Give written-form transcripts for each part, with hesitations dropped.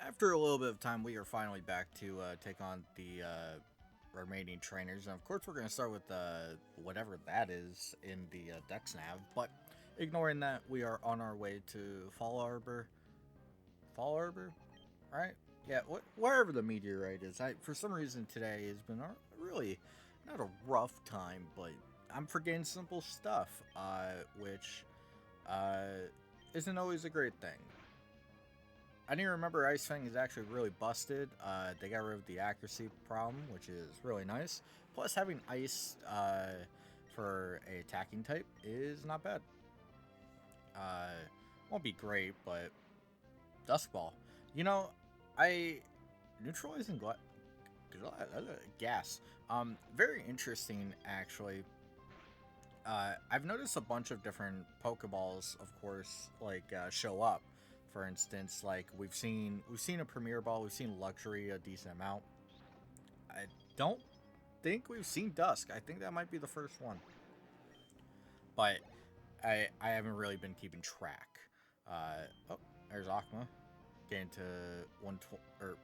After a little bit of time, we are finally back to take on the remaining trainers. And of course, we're going to start with whatever that is in the Dex nav. But ignoring that, we are on our way to Fall Arbor. Fall Arbor? Right? Yeah, wherever the meteorite is. For some reason, today has been really not a rough time, but I'm forgetting simple stuff, which isn't always a great thing. I didn't remember Ice Fang is actually really busted. They got rid of the accuracy problem, which is really nice. Plus, having ice for a attacking type is not bad. Won't be great, but Dusk Ball. You know, I neutralizing gas. Very interesting actually. I've noticed a bunch of different Pokeballs, of course, show up. For instance, like we've seen a Premier Ball, we've seen Luxury a decent amount. I don't think we've seen Dusk. I think that might be the first one, but I haven't really been keeping track. Oh, there's Akma getting to 120. Or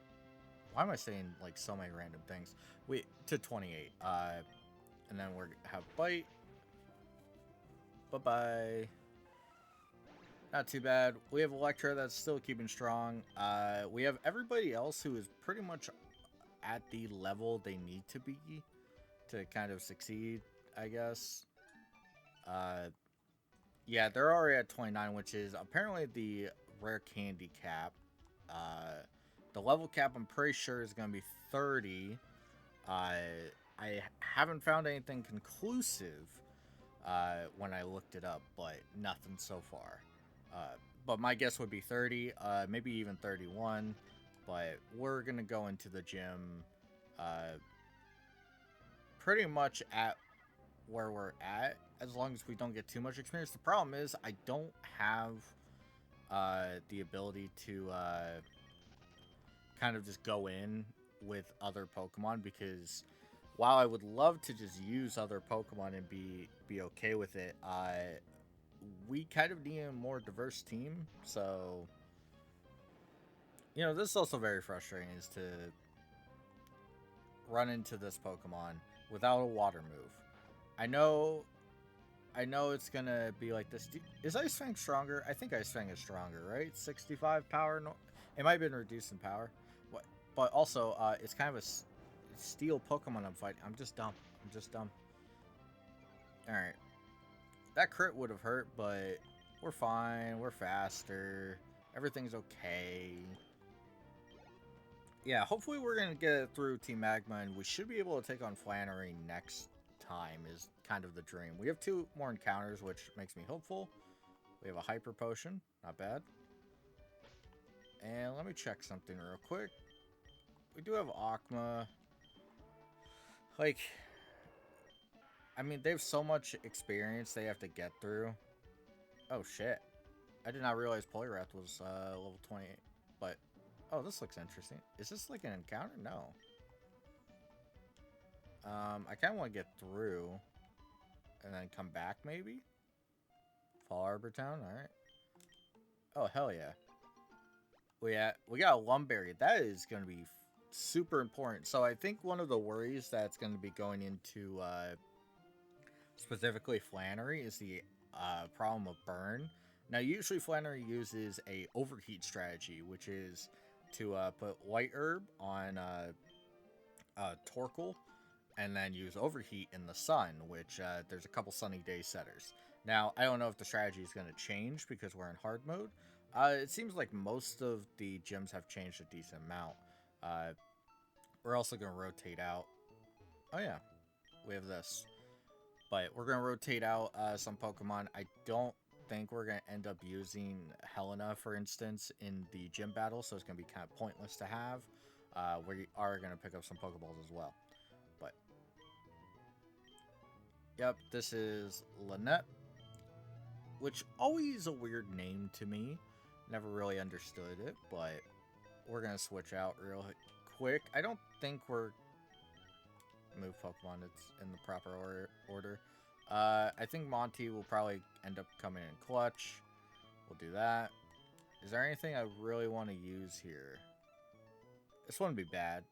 why am I saying like so many random things? Wait, to 28. And then we're have Bite. Bye bye. Not too bad. We have Electra that's still keeping strong. We have everybody else who is pretty much at the level they need to be to kind of succeed, I guess. Yeah, they're already at 29, which is apparently the rare candy cap. The level cap, I'm pretty sure, is going to be 30. I haven't found anything conclusive when I looked it up, but nothing so far. But my guess would be 30, maybe even 31. But we're going to go into the gym pretty much at where we're at, as long as we don't get too much experience. The problem is I don't have the ability to kind of just go in with other Pokemon, because while I would love to just use other Pokemon and be okay with it, we kind of need a more diverse team. So, this is also very frustrating, is to run into this Pokemon without a water move. I know it's gonna be like this. Is Ice Fang stronger? I think Ice Fang is stronger, right? 65 power. No, it might have been reduced in power. But also, it's kind of a steel Pokemon I'm fighting. I'm just dumb. Alright. That crit would have hurt, but we're fine. We're faster. Everything's okay. Yeah, hopefully we're going to get through Team Magma, and we should be able to take on Flannery next time, is kind of the dream. We have 2 more encounters, which makes me hopeful. We have a Hyper Potion. Not bad. And let me check something real quick. We do have Akma. Like, I mean, they have so much experience they have to get through. Oh, shit. I did not realize Poliwrath was level 28. But, oh, this looks interesting. Is this like an encounter? No. I kind of want to get through and then come back, maybe? Fall Arbor Town, alright. Oh, hell yeah. We got a Lumberry. That is going to be super important. So I think one of the worries that's going to be going into specifically Flannery is the problem of burn. Now, usually Flannery uses a overheat strategy, which is to put White Herb on Torkoal, and then use Overheat in the sun, which there's a couple sunny day setters. Now, I don't know if the strategy is going to change because we're in hard mode. It seems like most of the gyms have changed a decent amount. We're also going to rotate out. Oh yeah, we have this. But we're going to rotate out some Pokemon. I don't think we're going to end up using Helena, for instance, in the gym battle, so it's going to be kind of pointless to have. We are going to pick up some Pokeballs as well. But, yep, this is Lynette, which always a weird name to me. Never really understood it, but we're going to switch out real quick. I don't think we're... Move Pokemon, it's in the proper order. I think Monty will probably end up coming in clutch. We'll do that. Is there anything I really want to use here? This wouldn't be bad.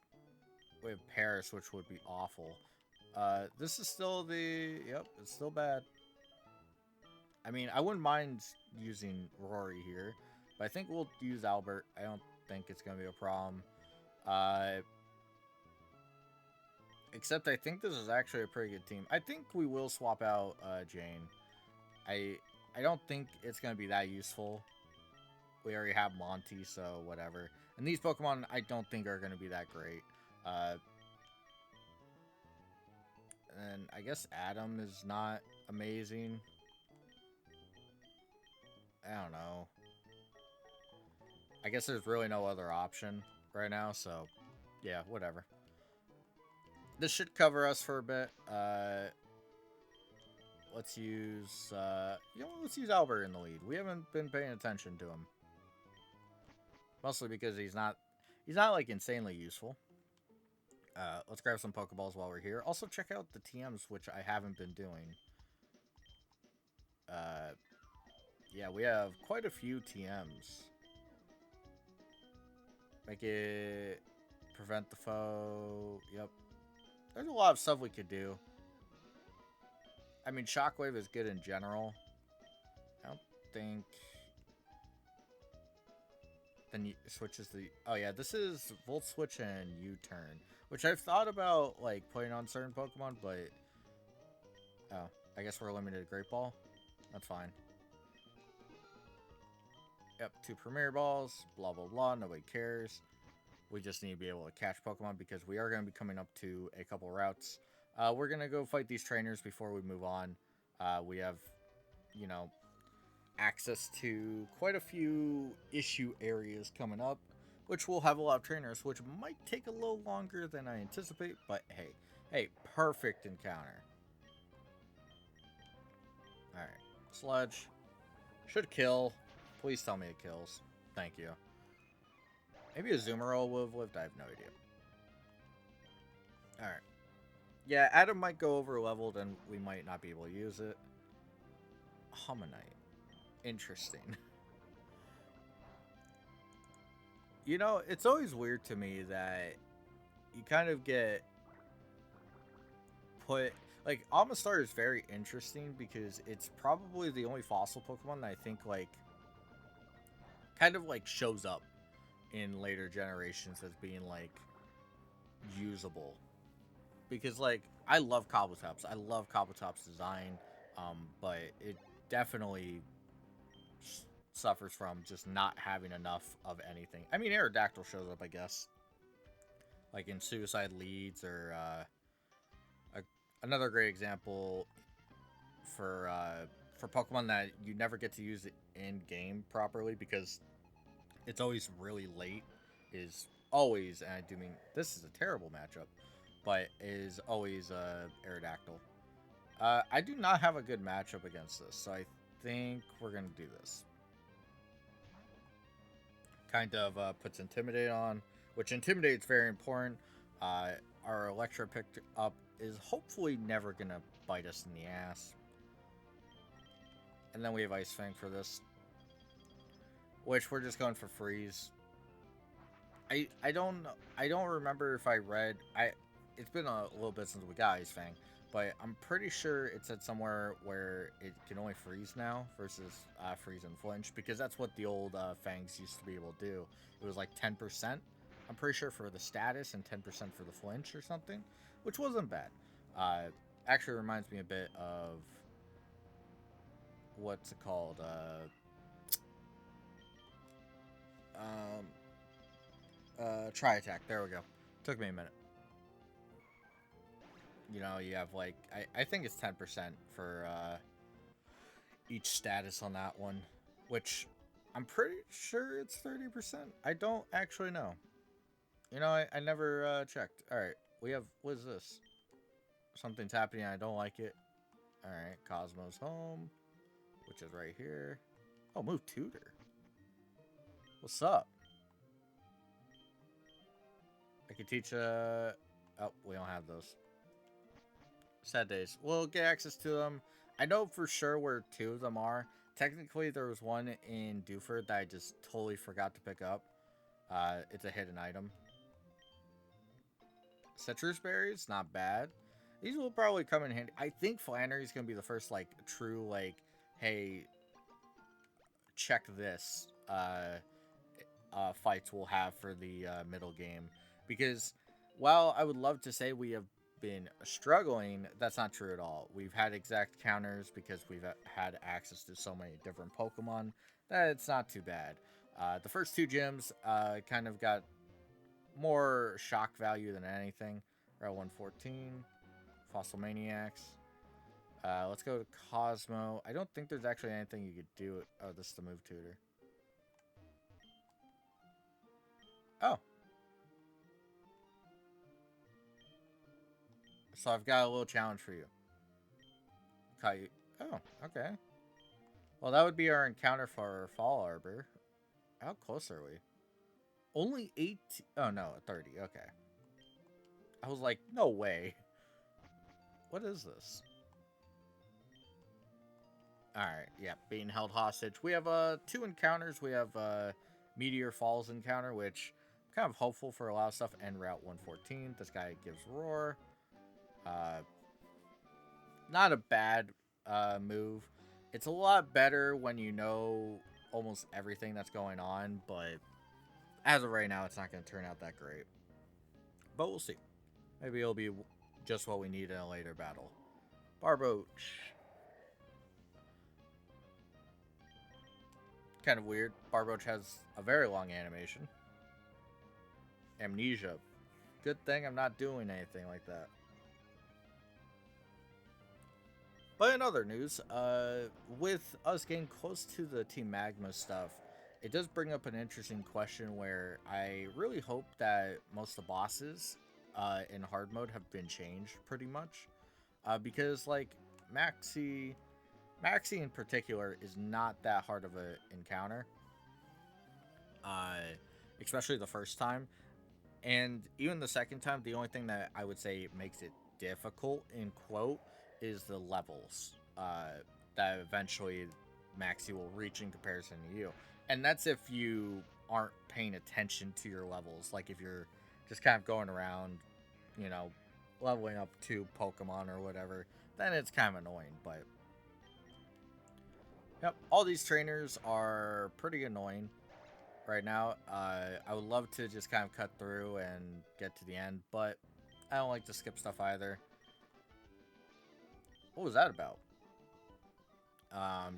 We have Paris, which would be awful. This is still the... Yep, it's still bad. I mean, I wouldn't mind using Rory here, but I think we'll use Albert. I don't think it's going to be a problem. Uh, except I think this is actually a pretty good team. I think we will swap out Jane. I don't think it's going to be that useful. We already have Monty, so whatever. And these Pokemon, I don't think are going to be that great. And I guess Adam is not amazing. I don't know. I guess there's really no other option right now, so yeah, whatever. This should cover us for a bit. Let's use, let's use Albert in the lead. We haven't been paying attention to him. Mostly because he's not like insanely useful. Let's grab some Pokeballs while we're here. Also check out the TMs, which I haven't been doing. Yeah, we have quite a few TMs. Make it prevent the foe. Yep. There's a lot of stuff we could do. I mean, Shockwave is good in general. I don't think... Then he switches the... Oh yeah, this is Volt Switch and U-Turn. Which I've thought about, like, putting on certain Pokemon, but... Oh, I guess we're limited to Great Ball. That's fine. Yep, 2 Premier Balls, blah, blah, blah, nobody cares. We just need to be able to catch Pokemon because we are going to be coming up to a couple routes. We're going to go fight these trainers before we move on. We have, you know, access to quite a few issue areas coming up, which will have a lot of trainers, which might take a little longer than I anticipate, but hey, perfect encounter. Alright, Sludge. Should kill. Please tell me it kills. Thank you. Maybe a Zoomerol would have lived, I have no idea. Alright. Yeah, Adam might go over leveled and we might not be able to use it. Homunite. Interesting. You know, it's always weird to me that you kind of get put... Like, Amistar is very interesting because it's probably the only fossil Pokemon that I think, like, kind of, like, shows up in later generations as being, like, usable. Because, like, I love Cobbleptop's. I love Cobbleptop's design, but it definitely suffers from just not having enough of anything. I mean, Aerodactyl shows up, I guess. Like in Suicide Leads, or another great example for Pokemon that you never get to use it in-game properly because it's always really late, is always, and I do mean, this is a terrible matchup, but is always Aerodactyl. I do not have a good matchup against this, so I think we're going to do this. Kind of puts Intimidate on, which Intimidate's very important. Our Electro picked up is hopefully never going to bite us in the ass. And then we have Ice Fang for this, which we're just going for Freeze. I don't remember if I read, it's been a little bit since we got Ice Fang, but I'm pretty sure it said somewhere where it can only freeze now versus freeze and flinch, because that's what the old Fangs used to be able to do. It was like 10%, I'm pretty sure, for the status and 10% for the flinch or something, which wasn't bad. Actually reminds me a bit of, what's it called? Tri-Attack. There we go. Took me a minute. You know, you have like, I think it's 10% for each status on that one, which I'm pretty sure it's 30%. I don't actually know. You know, I never checked. Alright, we have, what is this? Something's happening, I don't like it. Alright, Cosmo's home, which is right here. Oh, move Tutor. What's up? I could teach oh, we don't have those. Sad days. We'll get access to them. I know for sure where 2 of them are. Technically, there was one in Dewford that I just totally forgot to pick up. It's a hidden item. Citrus berries, not bad. These will probably come in handy. I think Flannery's gonna be the first like true like, hey, check this fights we'll have for the middle game, because while I would love to say we have been struggling, that's not true at all. We've had exact counters because we've had access to so many different Pokemon that it's not too bad. The first two gyms kind of got more shock value than anything. Route 114, Fossil Maniacs. Let's go to Cosmo. I don't think there's actually anything you could do. Oh, this is the move tutor. Oh. So I've got a little challenge for you. Caillou. Oh, okay. Well, that would be our encounter for Fall Arbor. How close are we? Only 8. Oh, no, 30. Okay. I was like, no way. What is this? Alright, yeah, being held hostage. We have 2 encounters. We have Meteor Falls encounter, which I'm kind of hopeful for a lot of stuff, and Route 114. This guy gives Roar. Not a bad move. It's a lot better when you know almost everything that's going on, but as of right now, it's not going to turn out that great. But we'll see. Maybe it'll be just what we need in a later battle. Barboach. Kind of weird. Barboach has a very long animation. Amnesia. Good thing I'm not doing anything like that. But in other news, with us getting close to the Team Magma stuff, it does bring up an interesting question where I really hope that most of the bosses in hard mode have been changed pretty much. Because, like, Maxie in particular is not that hard of an encounter. Especially the first time. And even the second time, the only thing that I would say makes it difficult, in quote, is the levels that eventually Maxie will reach in comparison to you. And that's if you aren't paying attention to your levels. Like if you're just kind of going around, you know, leveling up 2 Pokemon or whatever, then it's kind of annoying. But yep, all these trainers are pretty annoying right now. I would love to just kind of cut through and get to the end, but I don't like to skip stuff either. What was that about?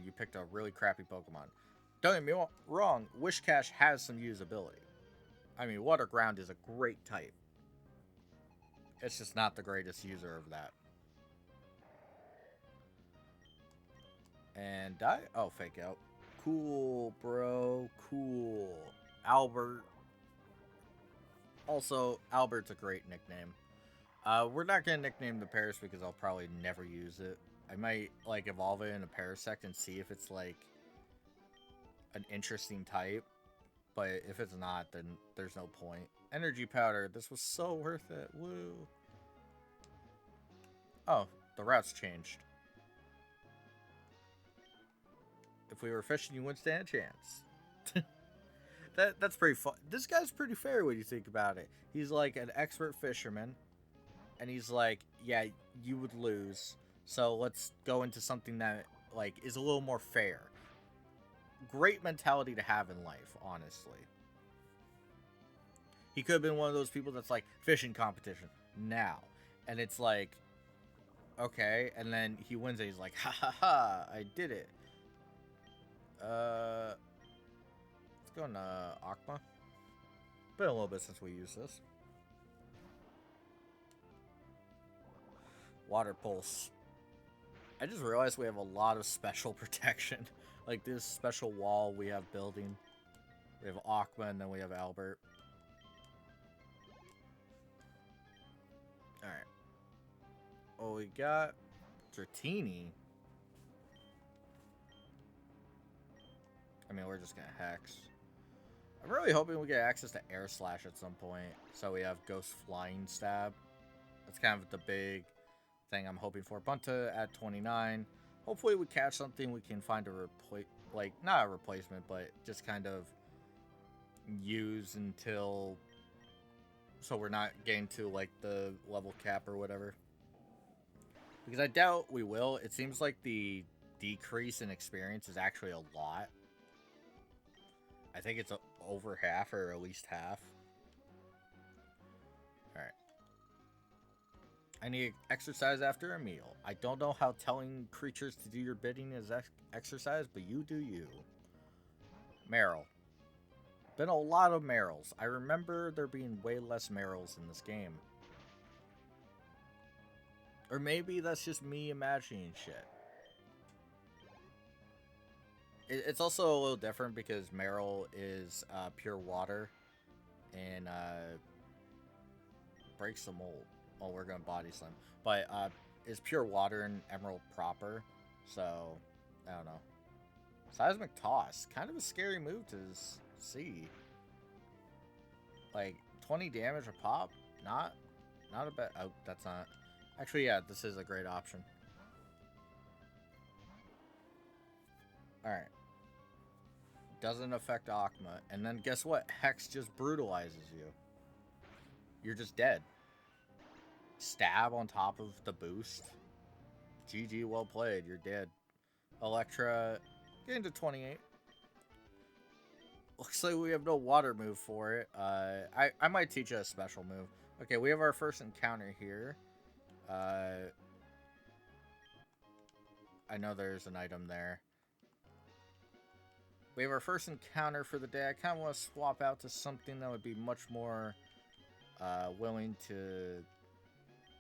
You picked a really crappy Pokemon. Don't get me wrong, Wishcash has some usability. I mean, Water Ground is a great type. It's just not the greatest user of that. And die? Oh, fake out. Cool, bro. Cool. Albert. Also, Albert's a great nickname. We're not going to nickname the Paris because I'll probably never use it. I might, like, evolve it in a Parasect and see if it's, like, an interesting type. But if it's not, then there's no point. Energy Powder. This was so worth it. Woo. Oh, the route's changed. If we were fishing, you wouldn't stand a chance. That's pretty fun. This guy's pretty fair when you think about it. He's like an expert fisherman. And he's like, yeah, you would lose. So let's go into something that, like, is a little more fair. Great mentality to have in life, honestly. He could have been one of those people that's like, fishing competition, now. And it's like, okay. And then he wins it. He's like, ha ha ha, I did it. Let's go into Akma. Been a little bit since we used this. Water Pulse. I just realized we have a lot of special protection. Like this special wall we have building. We have Akma and then we have Albert. Alright. Oh, we got Dratini. I mean, we're just gonna Hex. I'm really hoping we get access to Air Slash at some point. So we have Ghost Flying Stab. That's kind of the big thing I'm hoping for. Bunta at 29. Hopefully we catch something we can find a replace, like, not a replacement, but just kind of use until so we're not getting to like the level cap or whatever. Because I doubt we will. It seems like the decrease in experience is actually a lot. I think it's over half or at least half. Alright. I need exercise after a meal. I don't know how telling creatures to do your bidding is exercise, but you do you. Meryl. Been a lot of Meryls. I remember there being way less Meryls in this game. Or maybe that's just me imagining shit. It's also a little different because Meryl is pure water and breaks the mold. Oh, we're going to body slam. But is pure water and Emerald proper. So, I don't know. Seismic Toss. Kind of a scary move to see. Like, 20 damage a pop. Not a bad... Oh, that's not... Actually, yeah, this is a great option. Alright. Doesn't affect Akma. And then guess what? Hex just brutalizes you. You're just dead. Stab on top of the boost. GG, well played. You're dead. Electra, getting to 28. Looks like we have no water move for it. I might teach you a special move. Okay, we have our first encounter here. I know there's an item there. We have our first encounter for the day. I kind of want to swap out to something that would be much more willing to,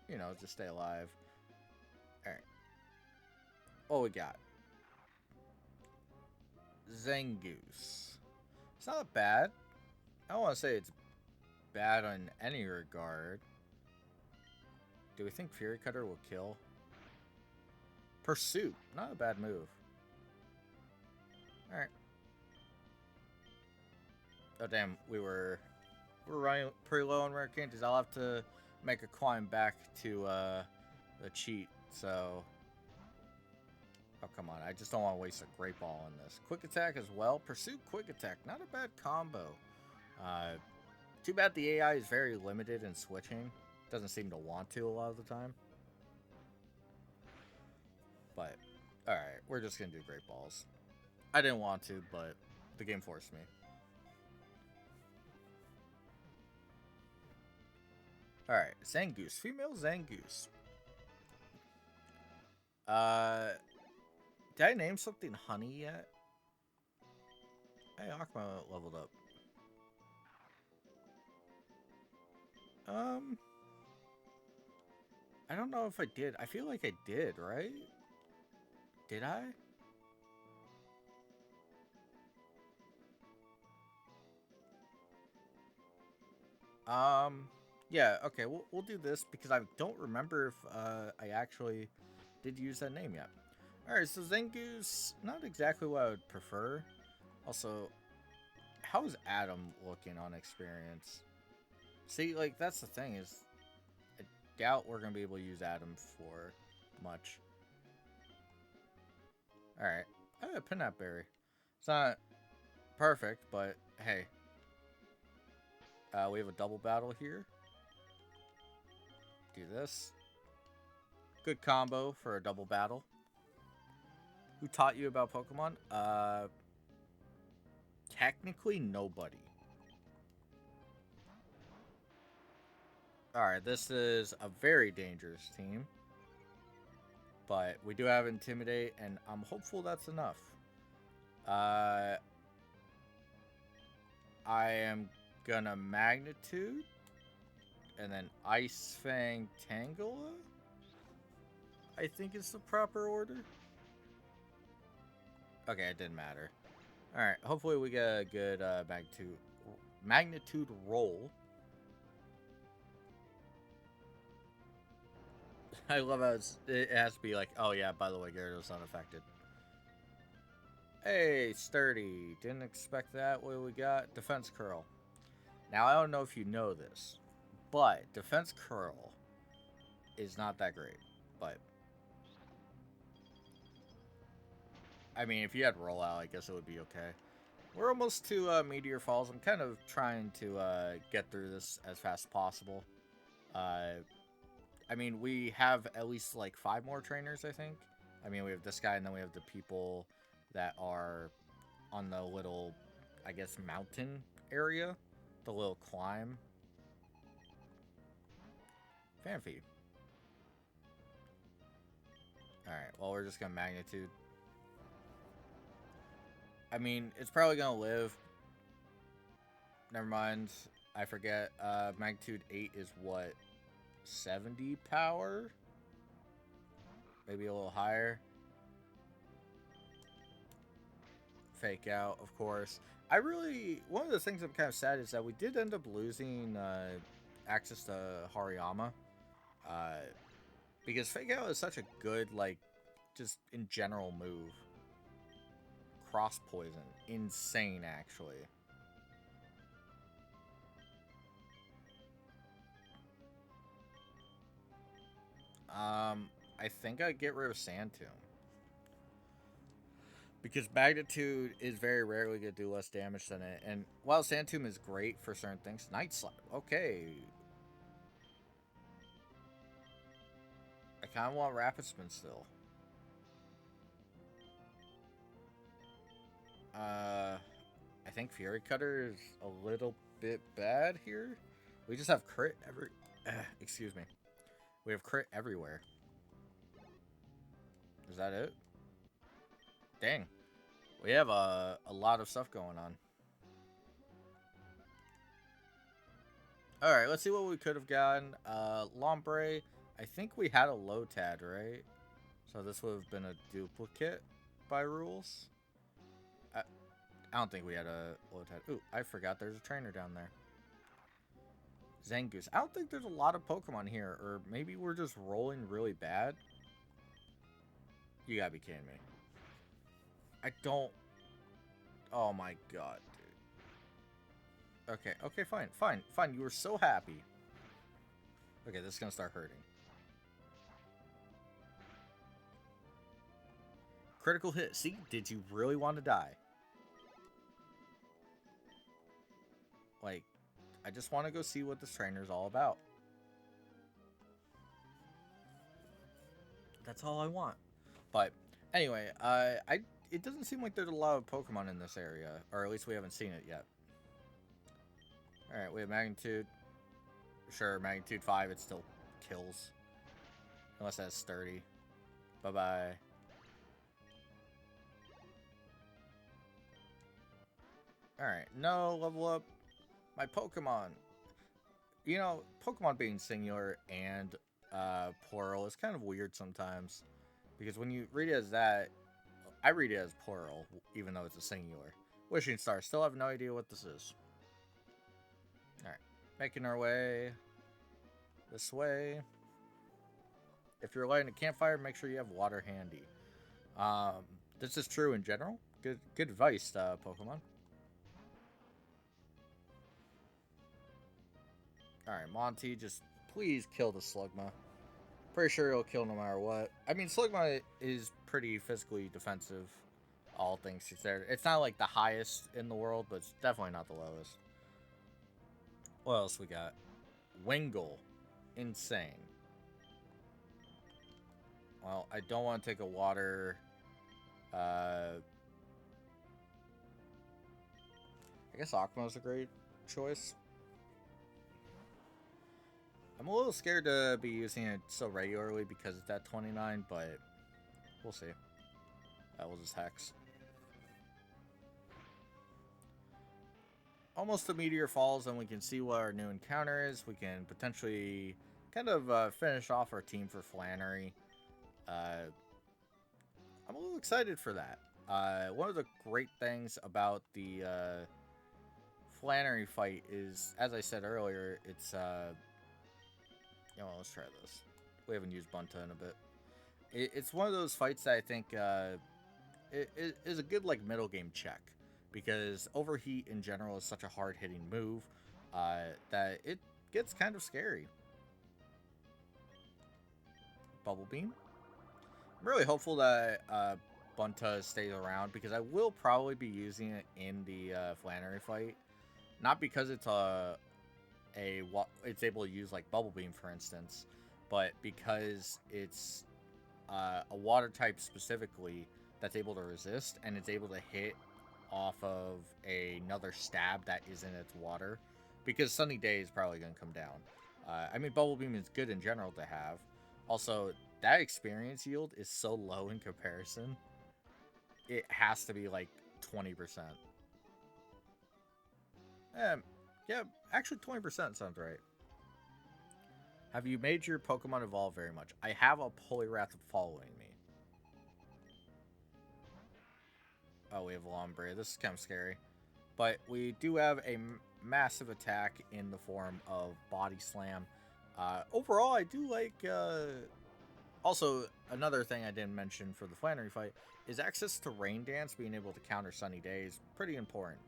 you know, just stay alive. Alright. What we got? Zangoose. It's not bad. I don't want to say it's bad in any regard. Do we think Fury Cutter will kill? Pursuit. Not a bad move. Alright. Oh damn, we're running pretty low on rare candies. I'll have to make a climb back to the cheat, so... Oh, come on. I just don't want to waste a great ball on this. Quick attack as well. Pursuit, quick attack. Not a bad combo. Too bad the AI is very limited in switching. Doesn't seem to want to a lot of the time. But, alright. We're just going to do great balls. I didn't want to, but the game forced me. Alright. Zangoose. Female Zangoose. Did I name something Honey yet? Hey, Akma leveled up. I don't know if I did. I feel like I did, right? Did I? Yeah, okay, we'll do this because I don't remember if I actually did use that name yet. Alright, so Zangoose, not exactly what I would prefer. Also, how's Adam looking on experience? See, like, that's the thing, is I doubt we're going to be able to use Adam for much. Alright. Oh, Peanut Berry. It's not perfect, but hey. We have a double battle here. Do this. Good combo for a double battle. Who taught you about Pokemon? Technically nobody. Alright, this is a very dangerous team. But we do have Intimidate, and I'm hopeful that's enough. I am gonna Magnitude. And then Ice Fang Tangela? I think is the proper order. Okay, it didn't matter. Alright, hopefully we get a good magnitude roll. I love how it has to be like, oh yeah, by the way, Gyarados unaffected. Hey, Sturdy. Didn't expect that. What we got? Defense Curl. Now, I don't know if you know this, but Defense Curl is not that great. But, I mean, if you had Rollout, I guess it would be okay. We're almost to Meteor Falls. I'm kind of trying to get through this as fast as possible. Uh, I mean, we have at least like 5 more trainers, I think. I mean, we have this guy, and then we have the people that are on the little, I guess, mountain area. The little climb. Fanfy. Alright, well, we're just going to magnitude. I mean, it's probably going to live. Never mind. I forget. Magnitude 8 is what? 70 power? Maybe a little higher. Fake out, of course. One of the things I'm kind of sad is that we did end up losing access to Hariyama. Because fake out is such a good, like, just in general move. Cross poison. Insane, actually. I think I'd get rid of Sand Tomb. Because Magnitude is very rarely going to do less damage than it. And while Sand Tomb is great for certain things, Night Slap. Okay. I kind of want Rapid Spin still. I think Fury Cutter is a little bit bad here. We just have crit excuse me. We have crit everywhere. Is that it? Dang. We have a lot of stuff going on. Alright, let's see what we could have gotten. Lombre. I think we had a Lotad, right? So this would have been a duplicate by rules. I don't think we had a Lotad. Ooh, I forgot there's a trainer down there. Zangoose. I don't think there's a lot of Pokemon here. Or maybe we're just rolling really bad. You gotta be kidding me. I don't... Oh my god, dude. Okay, fine. You were so happy. Okay, this is gonna start hurting. Critical hit. See, did you really want to die? Like, I just want to go see what this trainer is all about. That's all I want. But anyway, it doesn't seem like there's a lot of Pokemon in this area, or at least we haven't seen it yet. All right, we have Magnitude. Sure, Magnitude 5, it still kills, unless that's sturdy. Bye bye. All right, no level up. My Pokemon. You know, Pokemon being singular and plural is kind of weird sometimes. Because when you read it as that, I read it as plural, even though it's a singular. Wishing Star. Still have no idea what this is. Alright. Making our way this way. If you're lighting a campfire, make sure you have water handy. This is true in general. Good advice, Pokemon. Alright, Monty, just please kill the Slugma. Pretty sure he'll kill no matter what. I mean, Slugma is pretty physically defensive, all things considered. It's not like the highest in the world, but it's definitely not the lowest. What else we got? Wingull. Insane. Well, I don't want to take a water... I guess Aquamo's a great choice. I'm a little scared to be using it so regularly because it's at 29, but we'll see. That was just Hex. Almost to Meteor Falls, and we can see what our new encounter is. We can potentially kind of finish off our team for Flannery. I'm a little excited for that. One of the great things about the Flannery fight is, as I said earlier, it's... Yeah, well, let's try this. We haven't used Bunta in a bit. It's one of those fights that I think it is a good like middle game check, because Overheat in general is such a hard hitting move that it gets kind of scary. Bubble Beam. I'm really hopeful that Bunta stays around because I will probably be using it in the Flannery fight. Not because it's able to use like Bubble Beam, for instance, but because it's a water type specifically that's able to resist, and it's able to hit off of another stab that is in its water, because Sunny Day is probably going to come down. I mean, Bubble Beam is good in general to have. Also, that experience yield is so low in comparison. It has to be like 20%. Yeah, actually 20% sounds right. Have you made your Pokemon evolve very much? I have a Poliwrath following me. Oh, we have Lombre. This is kind of scary. But we do have a massive attack in the form of Body Slam. Overall, I do like... Also, another thing I didn't mention for the Flannery fight is access to Rain Dance, being able to counter Sunny Days. Pretty important.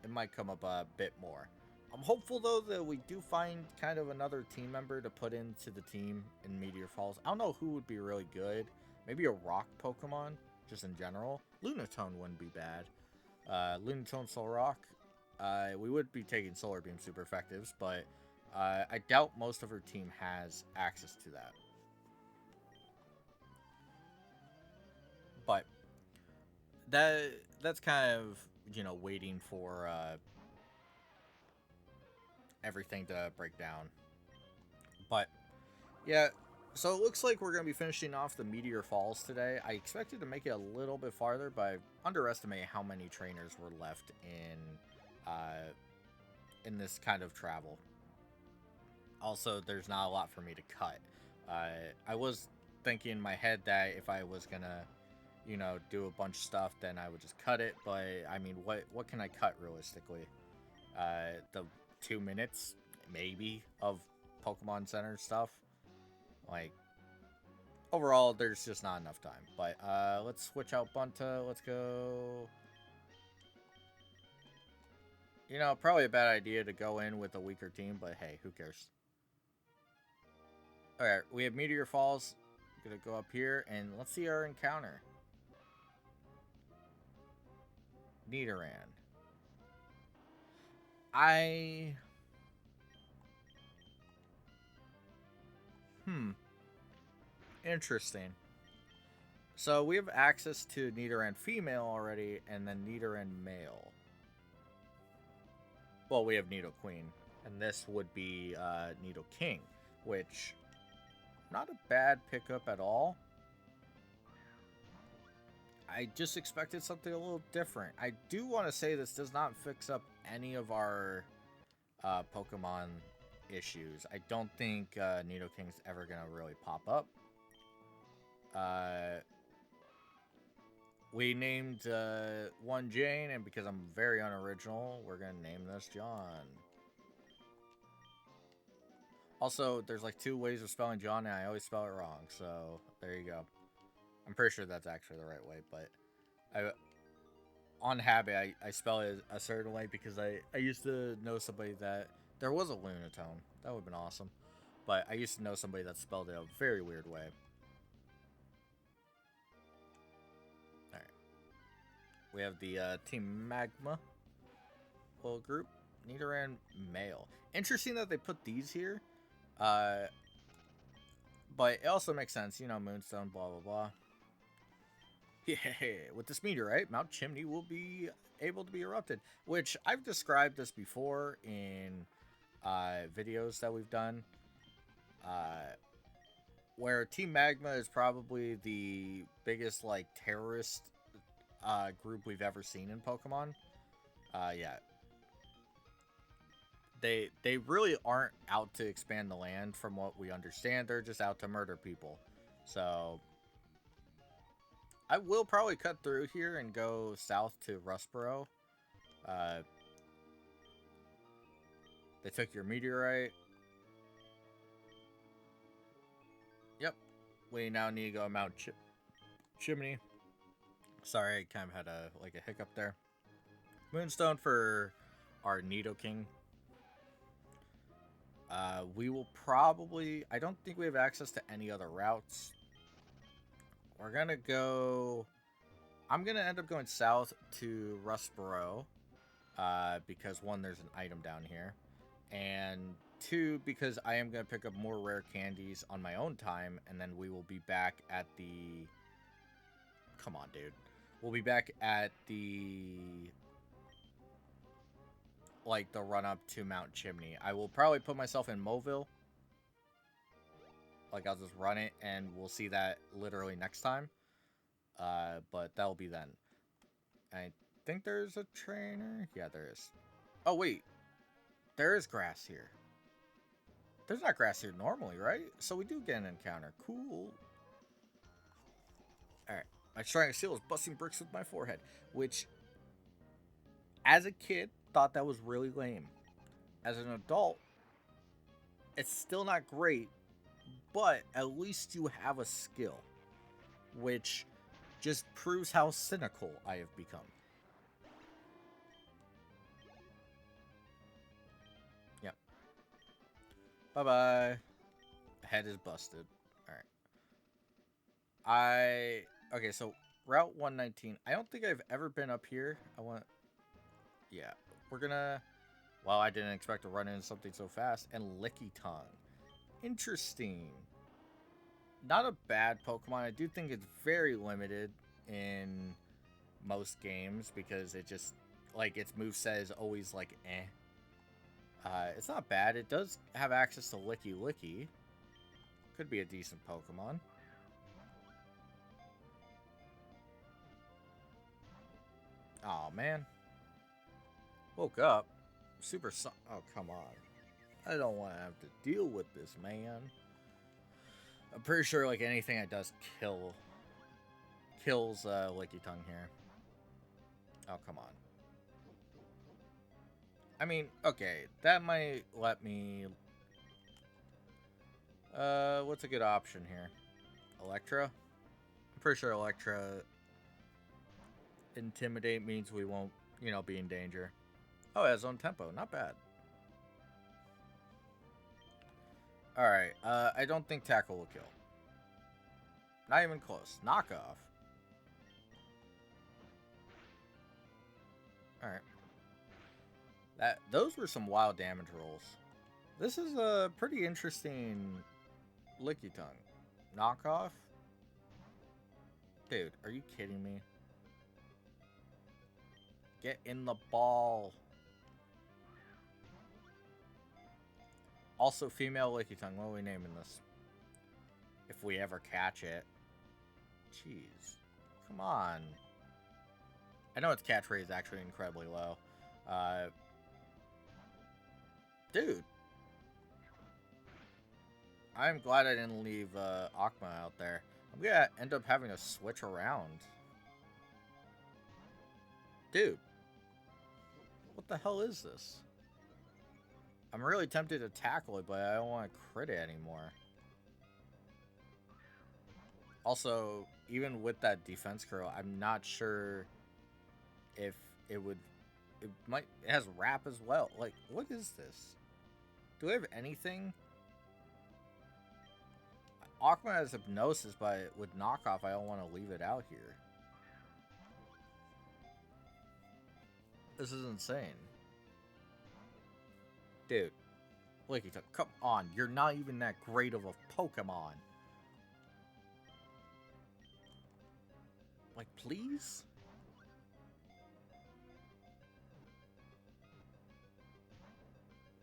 It might come up a bit more. I'm hopeful, though, that we do find kind of another team member to put into the team in Meteor Falls. I don't know who would be really good. Maybe a rock Pokemon, just in general. Lunatone wouldn't be bad. Lunatone, Solrock. We would be taking Solar Beam Super Effectives, but I doubt most of her team has access to that. But that's kind of, waiting for everything to break down. But yeah, so it looks like we're going to be finishing off the Meteor Falls today. I expected to make it a little bit farther, but I underestimated how many trainers were left in this kind of travel. Also, there's not a lot for me to cut. I was thinking in my head that if I was gonna, do a bunch of stuff, then I would just cut it. But I mean, what can I cut realistically? The 2 minutes, maybe, of Pokemon Center stuff. Like, overall, there's just not enough time. But let's switch out Bunta. Let's go. Probably a bad idea to go in with a weaker team, but hey, who cares? Alright, we have Meteor Falls. I'm gonna go up here, and let's see our encounter. Nidoran. Interesting. So we have access to Nidoran female already, and then Nidoran male. Well, we have Nidoqueen, and this would be Nidoking, which, not a bad pickup at all. I just expected something a little different. I do want to say this does not fix up any of our Pokemon issues. I don't think Nidoking's ever going to really pop up. We named one Jane, and because I'm very unoriginal, we're going to name this John. Also, there's like 2 ways of spelling John, and I always spell it wrong, so there you go. I'm pretty sure that's actually the right way, but on habit, I spell it a certain way because I used to know somebody that... There was a Lunatone. That would have been awesome. But I used to know somebody that spelled it a very weird way. Alright. We have the Team Magma little group. Nidoran male. Interesting that they put these here. But it also makes sense. Moonstone, blah, blah, blah. Yeah, with this meteorite, Mount Chimney will be able to be erupted, which I've described this before in videos that we've done, where Team Magma is probably the biggest terrorist group we've ever seen in Pokemon. Yeah, they really aren't out to expand the land, from what we understand. They're just out to murder people. So I will probably cut through here and go south to Rustboro. They took your meteorite. Yep. We now need to go Mount Chimney. Sorry, I kind of had a hiccup there. Moonstone for our Nidoking. We will probably... I don't think we have access to any other routes. we're gonna go... I'm gonna end up going south to Rustboro. Because one, there's an item down here. And two, because I am gonna pick up more rare candies on my own time. And then we will be back at the... Come on, dude. We'll be back at the... like, the run-up to Mount Chimney. I will probably put myself in Mobile. Like, I'll just run it, and we'll see that literally next time. But that'll be then. I think there's a trainer. Yeah, there is. Oh, wait. There is grass here. There's not grass here normally, right? So we do get an encounter. Cool. Alright. My strongest skill is busting bricks with my forehead. Which, as a kid, thought that was really lame. As an adult, it's still not great. But at least you have a skill. Which just proves how cynical I have become. Yep. Bye-bye. Head is busted. Alright. Okay, so Route 119. I don't think I've ever been up here. Yeah. We're gonna... Well, I didn't expect to run into something so fast. And Lickitung. Interesting. Not a bad Pokemon. I do think it's very limited in most games because it just, like, its moveset is always like it's not bad. It does have access to Licky. Could be a decent Pokemon. Oh man. Woke up. Oh, come on. I don't want to have to deal with this, man. I'm pretty sure, like, anything that does kills Lickitung here. Oh, come on. I mean, okay, that might let me... what's a good option here? Electra? I'm pretty sure Electra... Intimidate means we won't, you know, be in danger. Oh, it has own tempo. Not bad. Alright, I don't think Tackle will kill. Not even close. Knockoff. Alright. Those were some wild damage rolls. This is a pretty interesting Lickitung. Knockoff? Dude, are you kidding me? Get in the ball. Also, female Lickitung. What are we naming this? If we ever catch it. Jeez. Come on. I know its catch rate is actually incredibly low. Dude. I'm glad I didn't leave Akma out there. I'm gonna end up having to switch around. Dude. What the hell is this? I'm really tempted to tackle it, but I don't want to crit it anymore. Also, even with that defense curl, I'm not sure if it would... It has wrap as well. Like, what is this? Do I have anything? Aqua has hypnosis, but with knockoff, I don't want to leave it out here. This is insane. Dude. Lickitung, come on. You're not even that great of a Pokemon. Like, please?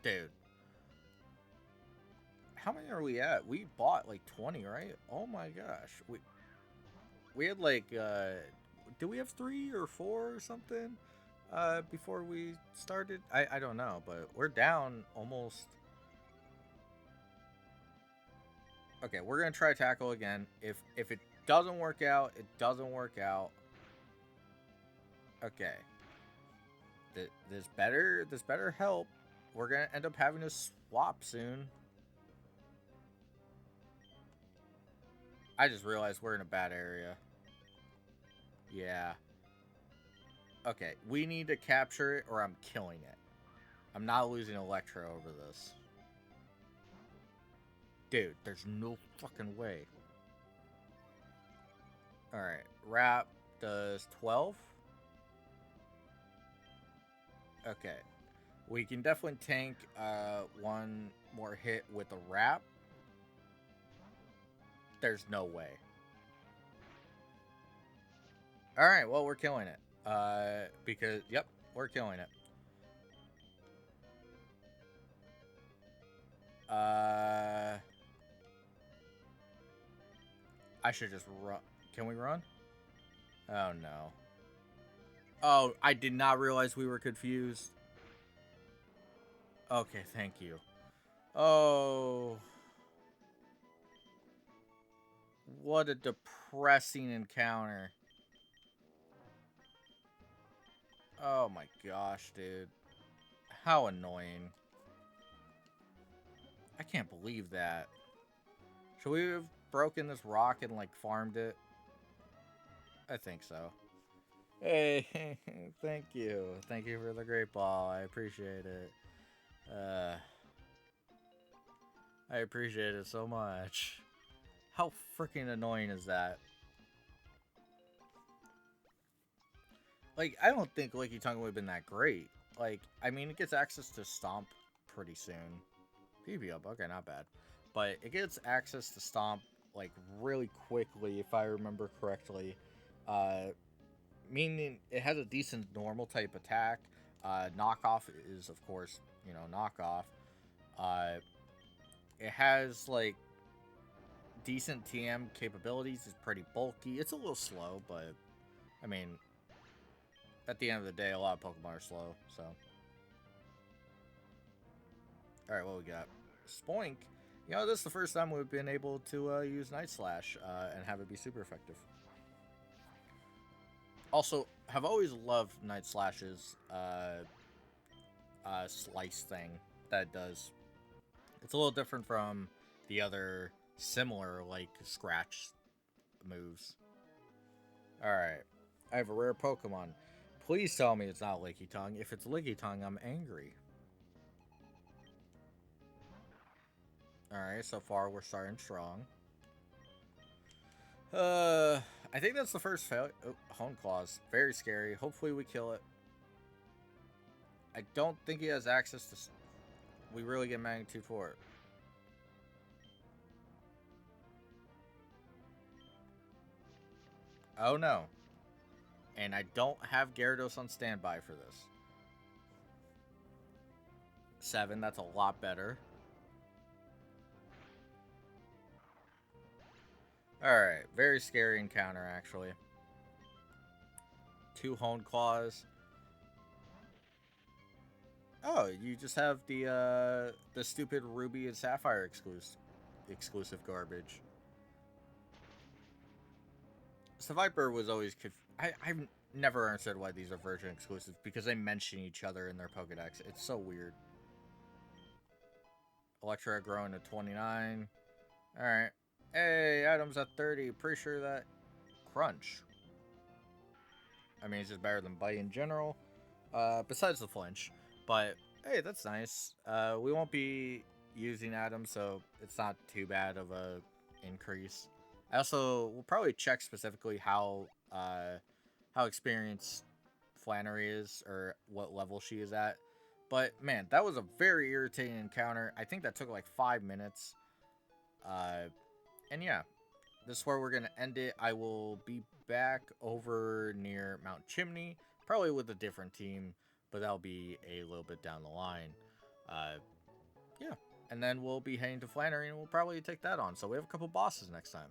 Dude. How many are we at? We bought like 20, right? Oh my gosh. We had like, did we have 3 or 4 or something? Before we started? I don't know, but we're down almost. Okay, we're gonna try tackle again. If it doesn't work out, it doesn't work out. Okay. This better help. We're gonna end up having to swap soon. I just realized we're in a bad area. Yeah. Okay, we need to capture it or I'm killing it. I'm not losing Electro over this. Dude, there's no fucking way. Alright, wrap does 12. Okay. We can definitely tank one more hit with a wrap. There's no way. Alright, well, we're killing it. Because, yep, we're killing it. I should just run. Can we run? Oh, no. Oh, I did not realize we were confused. Okay, thank you. Oh. What a depressing encounter. Oh my gosh, dude. How annoying. I can't believe that. Should we have broken this rock and, like, farmed it? I think so. Hey, thank you. Thank you for the great ball. I appreciate it. I appreciate it so much. How freaking annoying is that? Like, I don't think Lickitung would have been that great. Like, I mean, it gets access to Stomp pretty soon. PB up, okay, not bad. But it gets access to Stomp, like, really quickly, if I remember correctly. Meaning it has a decent normal type attack. Knockoff is, of course, knockoff. It has, like, decent TM capabilities. It's pretty bulky. It's a little slow, but, I mean, at the end of the day, a lot of Pokemon are slow, so. Alright, what we got? Spoink. This is the first time we've been able to use Night Slash and have it be super effective. Also, have always loved Night Slash's slice thing that it does. It's a little different from the other similar, like, scratch moves. Alright. I have a rare Pokemon. Please tell me it's not Lickitung. If it's Lickitung, I'm angry. Alright, so far we're starting strong. I think that's the first failure. Oh, Hoenn Claws. Very scary. Hopefully we kill it. I don't think he has access to... We really get magnitude for it. Oh no. And I don't have Gyarados on standby for this. 7, that's a lot better. Alright, very scary encounter, actually. 2 Hoenn Claws. Oh, you just have the stupid Ruby and Sapphire exclusive garbage. Viper was always... I've never understood why these are version exclusives, because they mention each other in their Pokedex. It's so weird. Electra growing to 29. Alright. Hey, Adam's at 30. Pretty sure that... Crunch. I mean, it's just better than Bite in general. Besides the flinch. But, hey, that's nice. We won't be using Adam, so it's not too bad of a increase. I also will probably check specifically how experienced Flannery is, or what level she is at. But, man, that was a very irritating encounter. I think that took like 5 minutes. And yeah, this is where we're going to end it. I will be back over near Mount Chimney, probably with a different team, but that'll be a little bit down the line. Yeah, and then we'll be heading to Flannery, and we'll probably take that on. So we have a couple bosses next time.